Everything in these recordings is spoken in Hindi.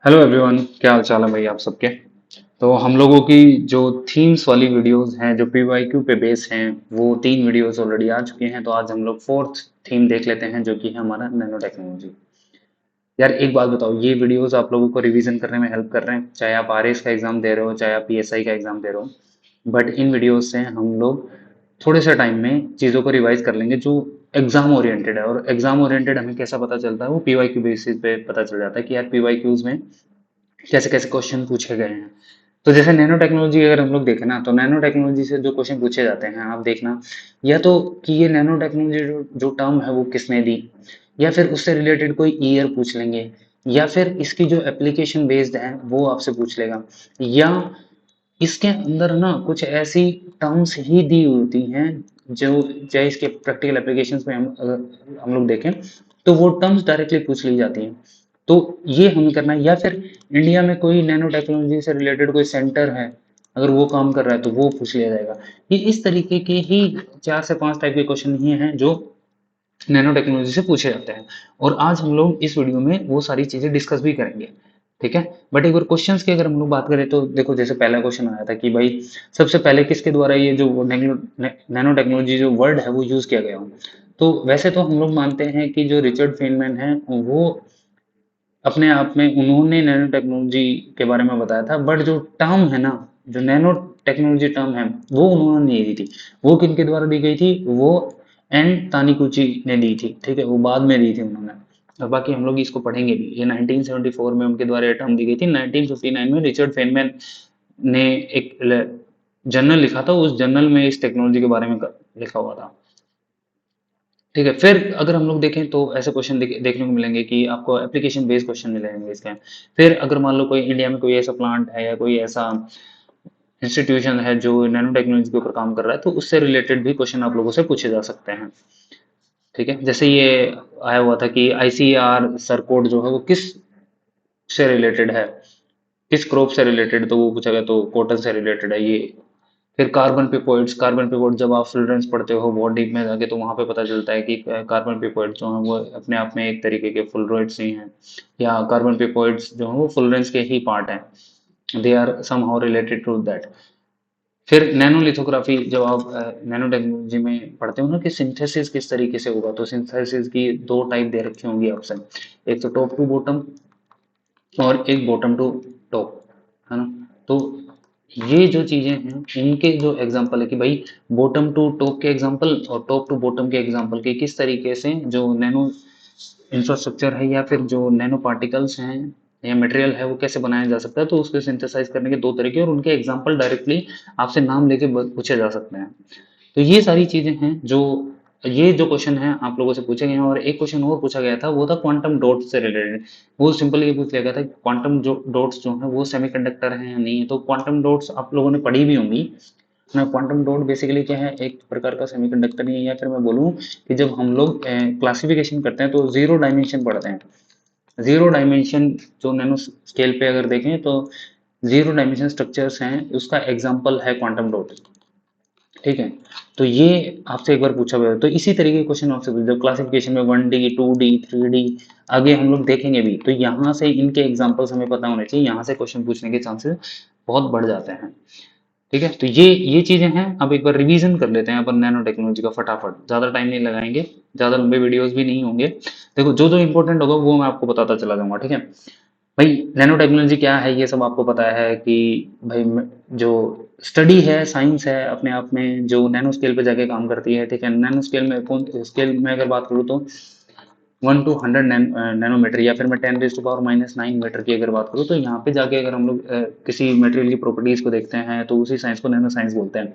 हेलो एवरीवन, क्या हाल चाल है भाई आप सबके। तो हम लोगों की जो थीम्स वाली वीडियोस हैं जो पीवाईक्यू पे बेस हैं वो 3 वीडियोस ऑलरेडी आ चुके हैं। तो आज हम लोग फोर्थ थीम देख लेते हैं जो कि है हमारा नैनो टेक्नोलॉजी। यार एक बात बताओ, ये वीडियोस आप लोगों को रिवीजन करने में हेल्प कर रहे हैं, चाहे आप आरएस का एग्जाम दे रहे हो चाहे आप पीएसआई का एग्जाम दे रहे हो। बट इन वीडियोस से हम लोग थोड़े से टाइम में चीज़ों को रिवाइज कर लेंगे जो एग्जाम ओरिएंटेड है। और एग्जाम ओरिएंटेड हमें कैसा पता चलता है, वो पीवाईक्यू बेसिस पे पता चल जाता है कि यार पीवाईक्यूज में कैसे कैसे क्वेश्चन पूछे गए हैं। तो जैसे नैनो टेक्नोलॉजी अगर हम लोग देखें ना, तो नैनो टेक्नोलॉजी से जो क्वेश्चन पूछे जाते हैं आप देखना, या तो कि ये नैनो टेक्नोलॉजी जो टर्म है वो किसने दी, या फिर उससे रिलेटेड कोई ईयर पूछ लेंगे, या फिर इसकी जो एप्लीकेशन बेस्ड है वो आपसे पूछ लेगा, या इसके अंदर ना कुछ ऐसी टर्म्स ही दी होती हैं जो, चाहे इसके प्रैक्टिकल एप्लीकेशंस में हम अगर हम लोग देखें तो वो टर्म्स डायरेक्टली पूछ ली जाती हैं। तो ये हमें करना है, या फिर इंडिया में कोई नैनो टेक्नोलॉजी से रिलेटेड कोई सेंटर है, अगर वो काम कर रहा है तो वो पूछ लिया जाएगा। ये इस तरीके के ही 4 से 5 टाइप के क्वेश्चन ही हैं जो नैनो टेक्नोलॉजी से पूछे जाते हैं। और आज हम लोग इस वीडियो में वो सारी चीजें डिस्कस भी करेंगे, ठीक है। बट एक बार क्वेश्चंस की अगर हम लोग बात करें तो देखो, जैसे पहला क्वेश्चन आया था कि भाई सबसे पहले किसके द्वारा ये जो नैनो टेक्नोलॉजी जो वर्ड है वो यूज किया गया हो। तो वैसे तो हम लोग मानते हैं कि जो रिचर्ड फेनमैन है वो अपने आप में उन्होंने नैनो टेक्नोलॉजी के बारे में बताया था, बट जो टर्म है ना, जो नैनो टेक्नोलॉजी टर्म है वो उन्होंने नहीं दी थी। वो किनके द्वारा दी गई थी, वो एन तानिकुची ने दी थी, ठीक है, वो बाद में दी थी उन्होंने। और बाकी हम लोग इसको पढ़ेंगे भी। ये 1974 में उनके द्वारा ये टर्म दी गई थी। 1959 में रिचर्ड फेनमैन ने एक जर्नल लिखा था, उस जर्नल में इस टेक्नोलॉजी के बारे में लिखा हुआ था, ठीक है। फिर अगर हम लोग देखें तो ऐसे क्वेश्चन देखने को मिलेंगे कि आपको एप्लीकेशन बेस्ड क्वेश्चन मिलेंगे इसके। फिर अगर मान लो कोई इंडिया में कोई ऐसा प्लांट है या कोई ऐसा इंस्टीट्यूशन है जो नैनो टेक्नोलॉजी के ऊपर काम कर रहा है, तो उससे रिलेटेड भी क्वेश्चन आप लोगों से पूछे जा सकते हैं, ठीक है। जैसे ये आया हुआ था कि आईसीआर सरकोड जो है वो किस से रिलेटेड है, किस क्रॉप से रिलेटेड, तो वो पूछा गया तो कॉटन से रिलेटेड है ये। फिर कार्बन पिपॉइट जब आप फ्लोरेंस पढ़ते हो बहुत डीप में जाके, तो वहां पे पता चलता है कि कार्बन पिपॉइट जो है वो अपने आप में एक तरीके के फ्लोरोइड्स ही हैं, या कार्बन पिपॉइट्स जो है वो फ्लोरेंस के ही पार्ट हैं, they are somehow related to that. फिर नैनोलिथोग्राफी जब आप नैनो टेक्नोलॉजी में पढ़ते हो ना कि सिंथेसिस किस तरीके से होगा, तो सिंथेसिस की 2 टाइप दे रखी होंगी ऑप्शन, एक तो टॉप टू बॉटम और एक बॉटम टू टॉप, है ना। तो ये जो चीजें हैं इनके जो एग्जांपल है कि भाई बॉटम टू टॉप के एग्जांपल और टॉप टू बॉटम के एग्जांपल के किस तरीके से जो नैनो इंफ्रास्ट्रक्चर है या फिर जो नैनो पार्टिकल्स हैं या मटेरियल है वो कैसे बनाया जा सकता है, तो उसको सिंथेसाइज करने के 2 तरीके और उनके एग्जांपल डायरेक्टली आपसे नाम लेके पूछे जा सकते हैं। तो ये सारी चीजें हैं जो, ये जो क्वेश्चन है आप लोगों से पूछे गए हैं। और एक क्वेश्चन और पूछा गया था, वो था क्वांटम डॉट से रिलेटेड। वो सिंपल ये पूछ लिया गया था कि क्वांटम जो डॉट्स जो है वो सेमीकंडक्टर हैं या नहीं है। तो क्वांटम डॉट्स आप लोगों ने पढ़ी भी होंगी ना। क्वांटम डॉट बेसिकली क्या है, एक प्रकार का सेमीकंडक्टर ही है, या फिर मैं बोलूँ कि जब हम लोग क्लासिफिकेशन करते हैं तो जीरो डायमेंशन पढ़ते हैं। जीरो डायमेंशन जो नैनो स्केल पे अगर देखें तो जीरो डायमेंशन स्ट्रक्चर्स हैं, उसका एग्जांपल है क्वांटम डॉट, ठीक है। तो ये आपसे एक बार पूछा गया है। तो इसी तरीके के क्वेश्चन आपसे पूछे जब क्लासिफिकेशन में 1D 2D 3D आगे हम लोग देखेंगे भी, तो यहाँ से इनके एग्जांपल्स हमें पता होने चाहिए, यहाँ से क्वेश्चन पूछने के चांसेस बहुत बढ़ जाते हैं, ठीक है। तो ये चीजें हैं। अब एक बार रिवीजन कर लेते हैं अपन नैनो टेक्नोलॉजी का फटाफट, ज्यादा टाइम नहीं लगाएंगे, ज्यादा लंबे वीडियोस भी नहीं होंगे। देखो जो जो इंपॉर्टेंट होगा वो मैं आपको बताता चला जाऊंगा, ठीक है। भाई नैनो टेक्नोलॉजी क्या है ये सब आपको पता है कि भाई जो स्टडी है, साइंस है अपने आप में, जो नैनो स्केल पे जाके काम करती है, ठीक है। नैनो स्केल में कौन स्केल में अगर बात करूँ तो 1 to 100 नैनोमीटर, या फिर मैं 10⁻⁹ मीटर की अगर बात करूँ, तो यहाँ पे जाके अगर हम लोग किसी मटेरियल की प्रॉपर्टीज को देखते हैं तो उसी साइंस को नैनो साइंस बोलते हैं।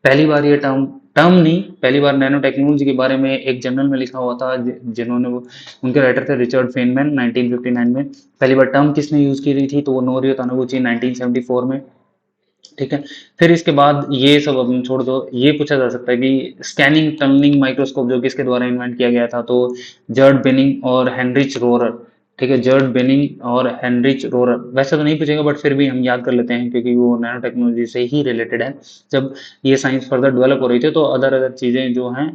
पहली बार ये टर्म टर्म नहीं, पहली बार नैनो टेक्नोलॉजी के बारे में एक जर्नल में लिखा हुआ था, जिन्होंने वो, उनके राइटर थे रिचर्ड फेनमैन 1959 में। पहली बार टर्म किसने यूज की थी, तो वो नोरियो तानागुची 1974 में, ठीक है। फिर इसके बाद ये सब अब छोड़ दो, ये पूछा जा सकता है कि स्कैनिंग टनलिंग माइक्रोस्कोप जो किसके द्वारा इन्वेंट किया गया था, तो जर्ड बेनिंग और हेनरिच रोरर, ठीक है। जर्ड बेनिंग और हेनरिच रोरर, वैसे तो नहीं पूछेगा बट फिर भी हम याद कर लेते हैं क्योंकि वो नैनो टेक्नोलॉजी से ही रिलेटेड है। जब ये साइंस फर्दर डेवलप हो रही थी तो अदर अदर चीजें जो हैं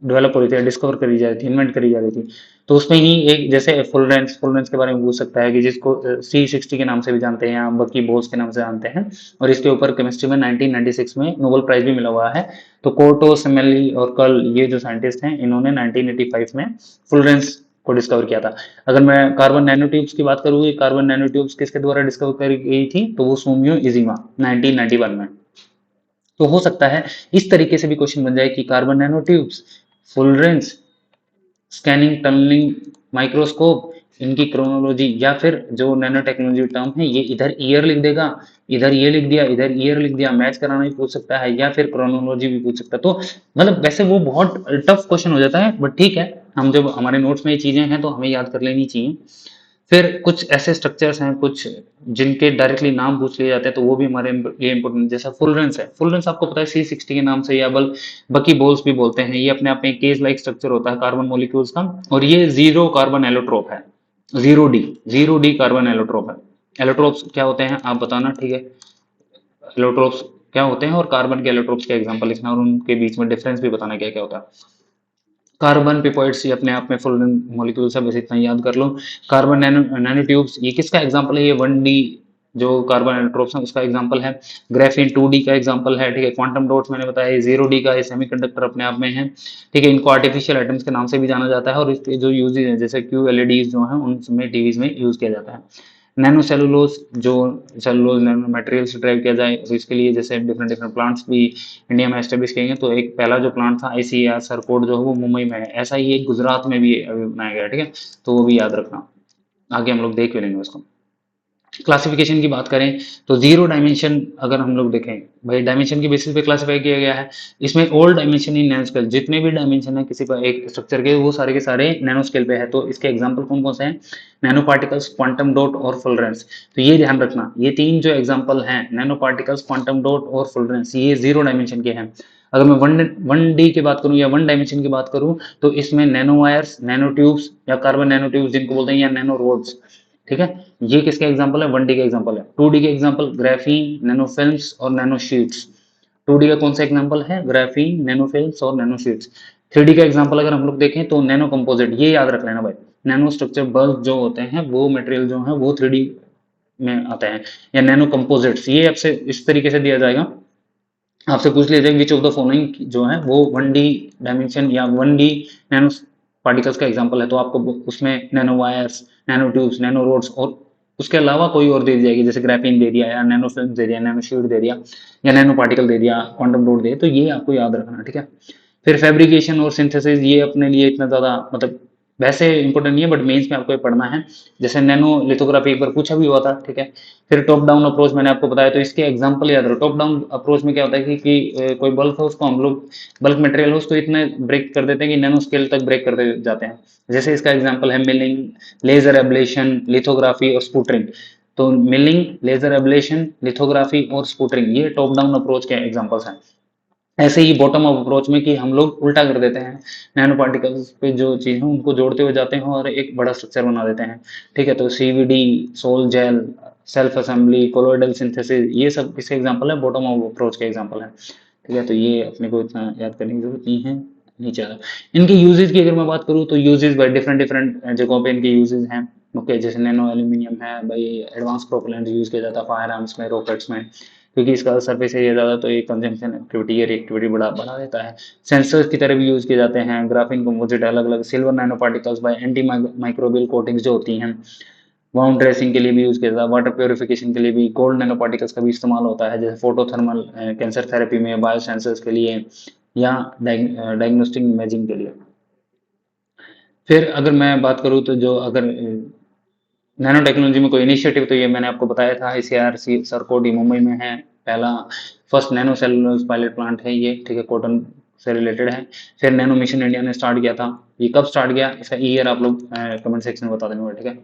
डेवलप हो रही थी, डिस्कवर करी जा रही थी, इन्वेंट करी जा रही थी। तो उसमें ही एक जैसे फुल रेंज के बारे में पूछ सकता है कि जिसको C60 के नाम से भी जानते हैं या बकी बोल्स के नाम से जानते हैं, और इसके ऊपर केमिस्ट्री में 1996 में नोबेल प्राइज भी मिला हुआ है। तो कोर्टो सेमेली और कर्ल, ये जो साइंटिस्ट हैं, इन्होंने 1985 में फुल रेंज को डिस्कवर किया था। अगर मैं कार्बन नैनो ट्यूब्स की बात करूँ, कार्बन नैनो ट्यूब्स किसके द्वारा डिस्कवर करी गई थी, तो वो सुमियो इजिमा 1991 में। तो हो सकता है इस तरीके से भी क्वेश्चन बन जाए कि carbon nano tubes, full range, scanning tunnelling microscope, इनकी क्रोनोलॉजी, या फिर जो नैनो टेक्नोलॉजी टर्म है ये इधर ईयर लिख देगा, इधर ये लिख दिया, इधर ईयर लिख दिया, मैच कराना भी पूछ सकता है या फिर क्रोनोलॉजी भी पूछ सकता है। तो मतलब वैसे वो बहुत टफ क्वेश्चन हो जाता है, बट ठीक है, हम जब हमारे नोट्स में ये चीजें हैं तो हमें याद कर लेनी चाहिए। फिर कुछ ऐसे स्ट्रक्चर्स हैं कुछ जिनके डायरेक्टली नाम पूछ लिए जाते हैं, तो वो भी हमारे लिए इंपॉर्टेंट, जैसा फुलरेंस है। फुलरेंस आपको पता है C60 के नाम से, या बकी बोल्स भी बोलते हैं। ये अपने आप में केस लाइक स्ट्रक्चर होता है कार्बन मॉलिक्यूल्स का, और ये जीरो कार्बन एलोट्रोप है। जीरो डी कार्बन एलोट्रोप है। एलोट्रोप्स क्या होते हैं आप बताना, ठीक है। एलोट्रोप्स क्या होते हैं और कार्बन के एलोट्रोप्स के एग्जांपल लिखना, और उनके बीच में डिफरेंस भी बताना क्या क्या होता है। कार्बन पिपॉइड्स ये अपने आप में फुल मॉलिक्यूल्स है, बस इतना याद कर लो। कार्बन नैनो ट्यूब्स ये किसका एग्जांपल है, ये 1D जो कार्बन एलोट्रोप्स है उसका एग्जांपल है। ग्राफीन 2D का एग्जांपल है, ठीक है। क्वांटम डॉट्स मैंने बताया, ये 0D का, ये सेमीकंडक्टर अपने आप में है, ठीक है। इनको आर्टिफिशियल एटम्स के नाम से भी जाना जाता है, और इसके जो यूजेज है जैसे QLEDs जो है उनमें टीवीज में यूज किया जाता है। नैनो सेलुलोज, जो सेलुलोज नैनो मटेरियल से ड्राइव किया जाए, तो इसके लिए जैसे डिफरेंट डिफरेंट प्लांट्स भी इंडिया में एस्टेब्लिश किए गए। तो एक पहला जो प्लांट था ICAR सरकोट जो है वो मुंबई में है, ऐसा ही एक गुजरात में भी अभी बनाया गया है, ठीक है। तो वो भी याद रखना, आगे हम लोग देख भी लेंगे उसको। क्लासिफिकेशन की बात करें तो जीरो डायमेंशन अगर हम लोग देखें, भाई डायमेंशन की बेसिस पे क्लासिफाई किया गया है। इसमें all dimension in nano scale, जितने भी डायमेंशन है किसी का एक स्ट्रक्चर के सारे नैनो स्केल पे है। तो इसके एग्जांपल कौन कौन से हैं, नैनो पार्टिकल्स, क्वांटम डॉट और फुलरेंस। तो ये ध्यान रखना, ये तीन जो एग्जांपल हैं, नैनो पार्टिकल्स, क्वांटम डॉट और फुलरेंस, ये जीरो डायमेंशन के हैं। अगर मैं वन डी की बात करूं या वन डायमेंशन की बात करूं, तो इसमें नैनो वायर्स, नैनो ट्यूब्स या कार्बन नैनो ट्यूब्स जिनको बोलते हैं, या नैनो रोड्स, ठीक है। ये किसके एग्जांपल है, 1D के एग्जांपल है। 2D के एग्जांपल ग्राफीन, नैनो फिल्म्स और नैनो शीट्स। 2D का कौन सा एग्जांपल है, ग्राफीन, नैनो फिल्म्स और नैनो शीट्स। 3D का एग्जांपल अगर हम लोग देखें तो नैनो कंपोजिट, ये याद रख लेना भाई। नैनो स्ट्रक्चर बल्ब जो होते हैं वो मटेरियल जो है वो 3D में आते हैं, या नैनो कंपोजिट्स, ये आपसे इस तरीके से दिया जाएगा। आपसे पूछ लिया जाए विच ऑफ द फॉलोइंग जो है वो 1D डायमेंशन या 1D नैनो पार्टिकल्स का एग्जांपल है, तो आपको उसमें nano wires, nano tubes, nano rods और उसके अलावा कोई और दे दी जाएगी, जैसे ग्राफीन दे दिया या नैनो फिल्म दे दिया, नैनो शीट दे दिया, या नैनो पार्टिकल दे दिया, क्वांटम डॉट दे, तो ये आपको याद रखना, ठीक है। फिर फैब्रिकेशन और सिंथेसिस, ये अपने लिए इतना ज्यादा मतलब वैसे इंपॉर्टेंट नहीं है, बट मेंस में आपको ये पढ़ना है। जैसे नैनो लिथोग्राफी एक बार पूछा भी हुआ था, ठीक है। फिर टॉप डाउन अप्रोच मैंने आपको बताया, तो इसके एग्जांपल याद रखो। टॉप डाउन अप्रोच में क्या होता है कि कोई बल्क है उसको हम लोग, बल्क मटेरियल हो उसको इतने ब्रेक कर देते हैं कि नैनो स्केल तक ब्रेक करते जाते हैं। जैसे इसका एग्जांपल है मिलिंग, लेजर एब्लेशन, लिथोग्राफी और स्पूटरिंग। तो मिलिंग, लेजर एब्लेशन, लिथोग्राफी और स्पूटरिंग, ये टॉप डाउन अप्रोच के एग्जांपल्स हैं। ऐसे ही बॉटम अप अप्रोच में कि हम लोग उल्टा कर देते हैं, नैनो पार्टिकल्स पे जो चीज है उनको जोड़ते हुए जाते हैं और एक बड़ा स्ट्रक्चर बना देते हैं, ठीक है। तो CVD, sol gel, self assembly, colloidal synthesis, ये सब किसके एग्जांपल है, बॉटम अप अप्रोच के एग्जांपल है, ठीक है। तो ये अपने को इतना याद करने की जरूरत नहीं है, नीचे आ रहा है। इनके यूजेज की अगर मैं बात करूँ तो यूजेज भाई डिफरेंट डिफरेंट जगहों पे इनके यूजेज हैं। ओके, जैसे नैनो एल्यूमिनियम है भाई, एडवांस प्रोपेलेंट यूज किया जाता है फायर आर्म्स में, रॉकेट्स में, क्योंकि इसका सरफेस एरिया ज़्यादा, तो ये कंजम्पशन एक्टिविटी या रिएक्टिविटी बढ़ा बढ़ा देता है। सेंसर्स की तरह भी यूज किए जाते हैं। ग्राफीन कंपोजिट अलग अलग, silver nano particles bye anti microbial coatings जो होती हैं, वाउंड ड्रेसिंग के लिए भी यूज किया जाता है। वाटर प्योरिफिकेशन के लिए भी गोल्ड नैनो पार्टिकल्स का भी इस्तेमाल होता है, जैसे फोटोथर्मल कैंसर थेरेपी में, बायो सेंसर्स के लिए, या डायग्नोस्टिक इमेजिंग के लिए। फिर अगर मैं बात करूँ तो जो अगर नैनो टेक्नोलॉजी में कोई इनिशिएटिव, तो ये मैंने आपको बताया था, ICAR सरकोडी मुंबई में है पहला, first nano cellulose pilot plant है ये, ठीक है, कॉटन से रिलेटेड है। फिर नैनो मिशन इंडिया ने स्टार्ट किया था, ये कब स्टार्ट किया इसका ईयर आप लोग कमेंट सेक्शन में बता देंगे, ठीक है।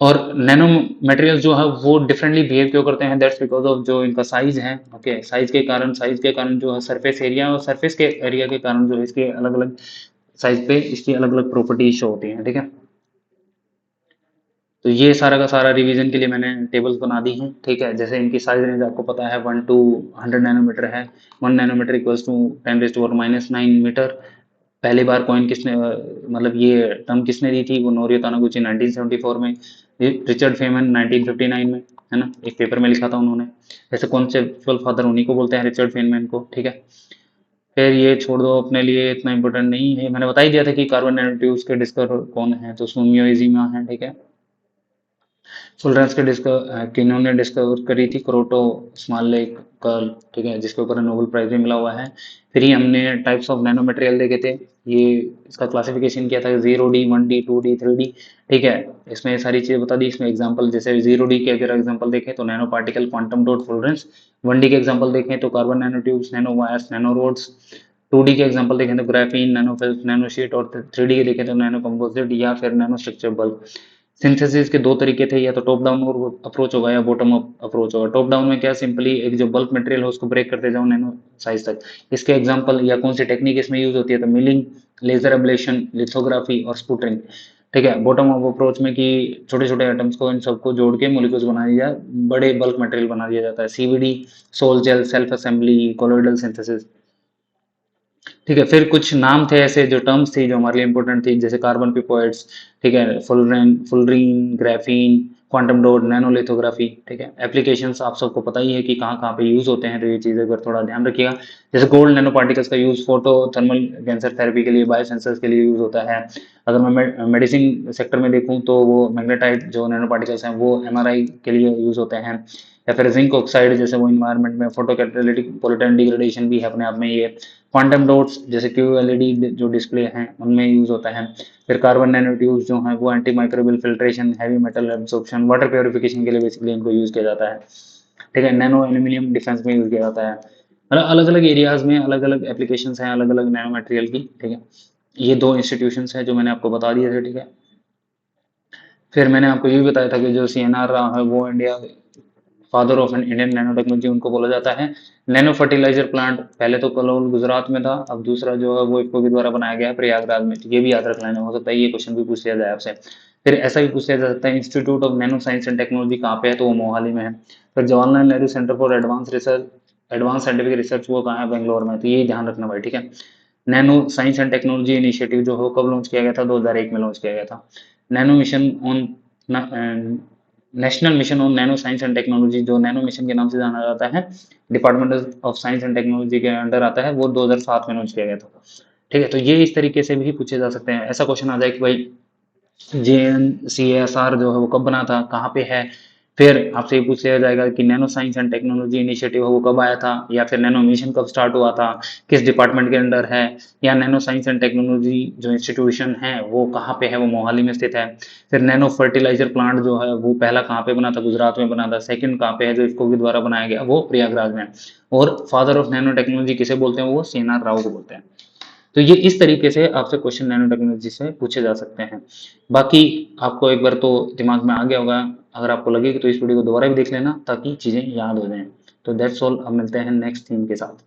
और नैनो मटेरियल जो है वो डिफरेंटली बिहेव क्यों करते हैं, दैट्स बिकॉज ऑफ जो इनका साइज है। ओके, साइज के कारण जो है सरफेस एरिया, और सरफेस के एरिया के कारण जो है इसके अलग अलग साइज पे इसकी अलग अलग प्रॉपर्टीज शो होती हैं, ठीक है। तो ये सारा का सारा रिवीजन के लिए मैंने टेबल्स बना दी हैं, ठीक है। जैसे इनकी साइज रेंज आपको पता है 1 to 100 नैनोमीटर है। 1 नैनोमीटर इक्वल्स टू 10⁻⁹ मीटर, पहली बार कॉइन किसने मतलब ये टर्म किसने दी थी, वो नोरियो तानागुची 1974 में, रिचर्ड फेमन 1959 में, है ना, एक पेपर में लिखा था उन्होंने। ऐसे कॉन्सेप्चुअल फादर उन्हीं को बोलते हैं, रिचर्ड फेनमैन को, ठीक है। फिर ये छोड़ दो, अपने लिए इतना इंपॉर्टेंट नहीं है, मैंने बता ही दिया था कि कार्बन नैनो ट्यूब्स के डिस्कवर कौन है, तो सुमियो इजिमा है, ठीक है। फुलरेंस के डिस्कवर किन्होंने डिस्कवर करी थी, क्रोटो स्मॉल लेक कर्ल, ठीक है, जिसके ऊपर नोबेल प्राइज भी मिला हुआ है। फिर ही हमने टाइप्स ऑफ नैनो मटेरियल देखे थे, ये इसका क्लासिफिकेशन किया था 0D 1D 2D 3D, ठीक है। इसमें सारी चीजें बता दी, इसमें एग्जांपल जैसे 0D के अगर एग्जांपल देखें तो nano particle, quantum dot, fullerenes. 1D के एग्जांपल देखें तो carbon nano tubes, nano wires, nano rods. 2D के एग्जांपल देखें तो graphene, nano film, nano sheet, और 3D के देखें तो नैनो कंपोजिट या फिर नैनो स्ट्रक्चर बल्क। सिंथेसिस के दो तरीके थे, या तो टॉप डाउन अप्रोच होगा या बॉटम अप अप्रोच होगा। टॉप डाउन में क्या, सिंपली एक जो बल्क मटेरियल है उसको ब्रेक करते जाओ नैनो साइज तक। इसके एग्जांपल या कौन सी टेक्निक इसमें यूज होती है, तो मिलिंग, लेजर एब्लेशन, लिथोग्राफी और स्पुटरिंग, ठीक है। बॉटम अप अप्रोच में कि छोटे छोटे एटम्स को, इन सबको जोड़ के मोलिक्यूल्स बना दिया, बड़े बल्क मटेरियल बना दिया जाता है, CVD, sol gel, self assembly, colloidal synthesis, ठीक है। फिर कुछ नाम थे ऐसे, जो टर्म्स थी जो हमारे लिए इंपॉर्टेंट थी, जैसे कार्बन पिपोइड्स, ठीक है, फुलरीन, ग्राफीन, क्वांटम डॉट, नैनोलिथोग्राफी, ठीक है। एप्लीकेशंस आप सबको पता ही है कि कहाँ कहाँ पे यूज होते हैं, तो ये चीज़ें अगर थोड़ा ध्यान रखिएगा। जैसे गोल्ड नैनो पार्टिकल्स का use photo thermal cancer therapy के लिए, बायोसेंसर्स के लिए यूज होता है। अगर मैं मेडिसिन सेक्टर में देखूँ तो वो मैग्नेटाइट जो नैनो पार्टिकल्स हैं वो एमआरआई के लिए यूज होते हैं। या फिर जिंक ऑक्साइड, जैसे वो इन्वायरमेंट में फोटो कैटालिटिक पोलेटन डिग्रेडेशन भी है अपने आप में ये। क्वांटम डॉट्स जैसे QLED जो डिस्प्ले हैं उनमें यूज होता है। फिर कार्बन नैनो ट्यूब्स जो है वो anti microbial filtration, heavy metal absorption, water purification के लिए बेसिकली इनको यूज किया जाता है, ठीक है। नैनो एल्यूमिनियम डिफेंस में यूज किया जाता है। मतलब अलग अलग एरियाज में अलग अलग एप्लीकेशंस हैं अलग अलग नैनो मटेरियल की, ठीक है। ये दो इंस्टीट्यूशंस हैं जो मैंने आपको बता दिए थे, ठीक है। फिर मैंने आपको ये भी बताया था कि जो CNR रहा है वो India father of Indian nano technology उनको बोला जाता है। नैनो फर्टिलाइजर प्लांट पहले तो कलोल गुजरात में था, अब दूसरा जो है वो इफको के द्वारा बनाया गया है प्रयागराज में, तो ये भी याद रख लेना, हो सकता है ये क्वेश्चन भी पूछ लिया जाए आपसे। फिर ऐसा भी पूछ लिया जा सकता है, institute of nano science and technology कहाँ पे है, तो वो मोहाली में है। फिर Jawaharlal Nehru centre for advance research, advance scientific research, वो कहाँ है, बेंगलोर में, तो ये ध्यान रखना भाई, ठीक है। Nano science and technology initiative जो है कब लॉन्च किया गया था, 2001 में लॉन्च किया गया था। Nano mission on national mission on nano science and technology, जो नैनो मिशन के नाम से जाना जाता है, department of science and technology के अंडर आता है, वो 2007 में लॉन्च किया गया था, ठीक है। तो ये इस तरीके से भी पूछे जा सकते हैं। ऐसा क्वेश्चन आ जाए कि भाई JNCSR जो है वो कब बना था, कहाँ पे है। फिर आपसे ये पूछ लिया जाएगा कि nano science and technology initiative है वो कब आया था, या फिर नैनो मिशन कब स्टार्ट हुआ था, किस डिपार्टमेंट के अंडर है, या नैनो साइंस एंड टेक्नोलॉजी जो इंस्टीट्यूशन है वो कहाँ पे है, वो मोहाली में स्थित है। फिर नैनो फर्टिलाइजर प्लांट जो है वो पहला कहाँ पे बना था, गुजरात में बना था। सेकंड कहाँ पे है, जो इफको के द्वारा बनाया गया, वो प्रयागराज में। और फादर ऑफ नैनो टेक्नोलॉजी किसे बोलते हैं, वो CNR राव को बोलते हैं। तो ये इस तरीके से आपसे क्वेश्चन नैनो टेक्नोलॉजी से पूछे जा सकते हैं। बाकी आपको एक बार तो दिमाग में आ गया होगा, अगर आपको लगे कि तो इस वीडियो को दोबारा भी देख लेना ताकि चीजें याद हो जाएं। तो दैट्स ऑल, अब मिलते हैं नेक्स्ट थीम के साथ।